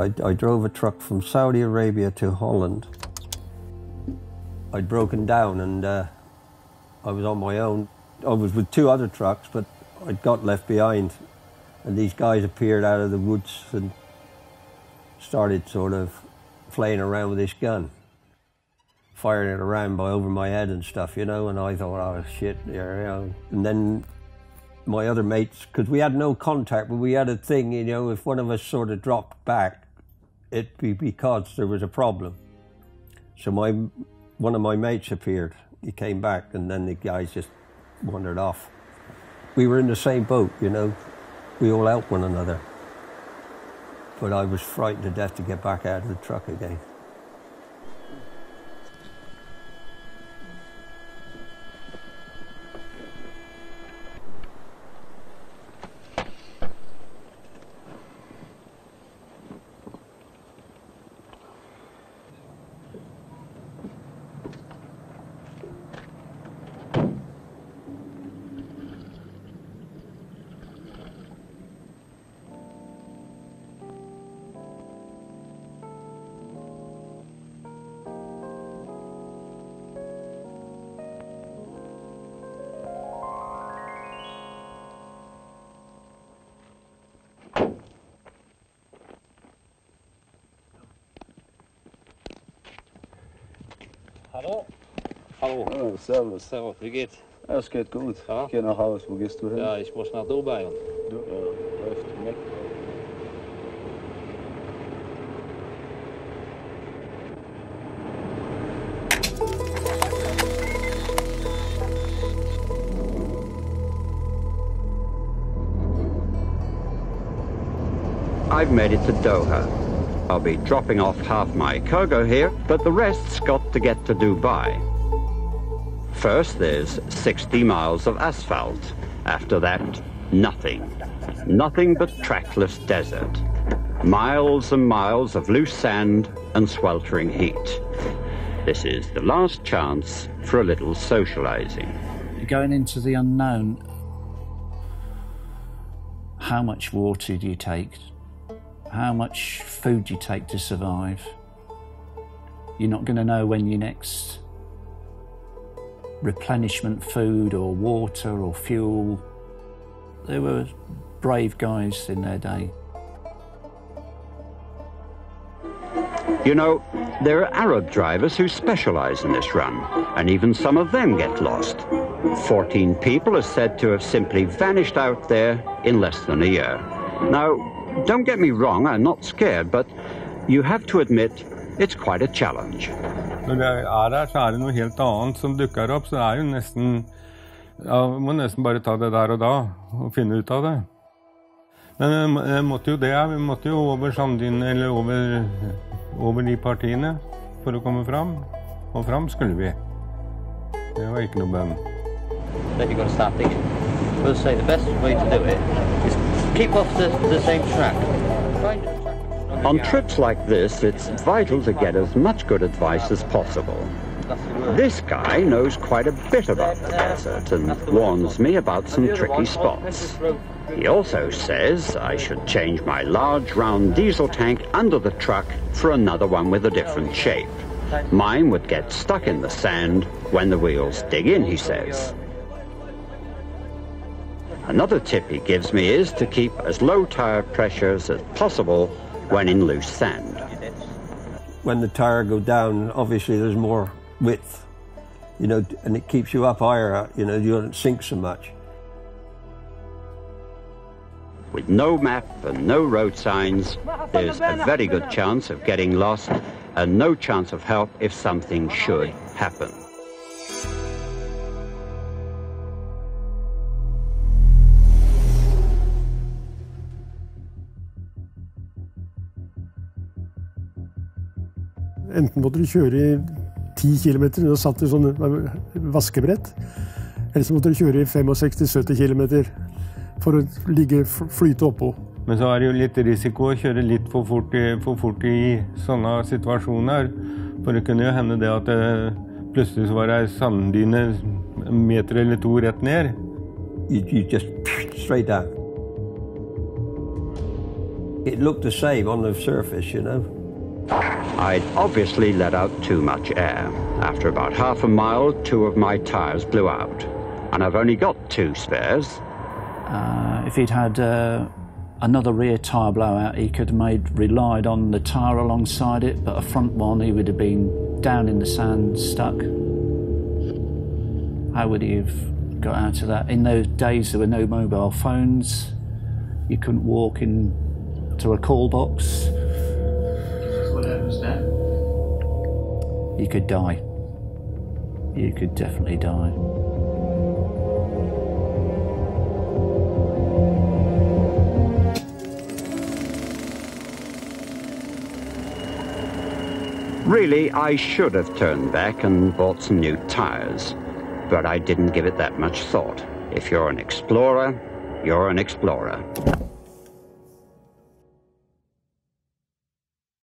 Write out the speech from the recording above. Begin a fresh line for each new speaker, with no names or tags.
I drove a truck from Saudi Arabia to Holland. I'd broken down and I was on my own. I was with two other trucks, but I got left behind. And these guys appeared out of the woods and started sort of playing around with this gun, firing it around over my head and stuff, you know, and I thought, oh shit, you know. And then my other mates, because we had no contact, but we had a thing, you know, if one of us sort of dropped back, it'd be because there was a problem. So one of my mates appeared, he came back, and then the guys just wandered off. We were in the same boat, you know, we all helped one another. But I was frightened to death to get back out of the truck again.
Hallo. Hallo.
Oh, servus.
Servus, wie geht's?
Ja, es geht gut.
Ja?
Ich gehe nach Hause. Wo gehst du hin?
Ja, ich muss nach Dubai.
Läuft mit.
I've made it to Doha. I'll be dropping off half my cargo here, but the rest's got to get to Dubai. First, there's 60 miles of asphalt. After that, nothing. Nothing but trackless desert. Miles and miles of loose sand and sweltering heat. This is the last chance for a little socializing.
Going into the unknown, how much water do you take? How much food do you take to survive? You're not going to know when your next replenishment food or water or fuel. They were brave guys in their day.
You know, there are Arab drivers who specialize in this run, and even some of them get lost. 14 people are said to have simply vanished out there in less than a year. Now, don't get me wrong, I'm not scared, but you have to admit it's quite a challenge.
Når vi der, så det noe helt annet som dukker opp, så jo nesten, ja, må nesten bare ta det der og da, og finne ut av det. Men jeg måtte jo det, vi måtte jo over Sandin, eller over de partiene, for å komme fram. Og fram skulle vi. Det var ikke noe bønn.
Then you've got to start digging. We'll say the best way to do it is keep off the same track.
On trips like this, it's vital to get as much good advice as possible. This guy knows quite a bit about the desert and warns me about some tricky spots. He also says I should change my large round diesel tank under the truck for another one with a different shape. Mine would get stuck in the sand when the wheels dig in, he says. Another tip he gives me is to keep as low tire pressures as possible when in loose sand.
When the tire goes down, obviously there's more width, you know, and it keeps you up higher, you know, you don't sink so much.
With no map and no road signs, there's a very good chance of getting lost and no chance of help if something should happen.
Enten måtte du kjøre i 10 kilometer, og satt i sånne vaskebrett, eller så måtte du kjøre i 65-70 kilometer for å flyte oppå.
Men så det jo litt risiko å kjøre litt for fort i sånne situasjoner, for det kunne jo hende det at det plutselig så var det sanddyne en meter eller to rett ned.
You just straight down. It looked the same on the surface, you know.
I'd obviously let out too much air. After about half a mile, 2 of my tyres blew out. And I've only got 2 spares.
If he'd had another rear tyre blowout, he could have relied on the tyre alongside it, but a front one, he would have been down in the sand, stuck. How would he have got out of that? In those days, there were no mobile phones. You couldn't walk into a call box. What happens now? You could die. You could definitely die.
Really, I should have turned back and bought some new tyres, but I didn't give it that much thought. If you're an explorer, you're an explorer.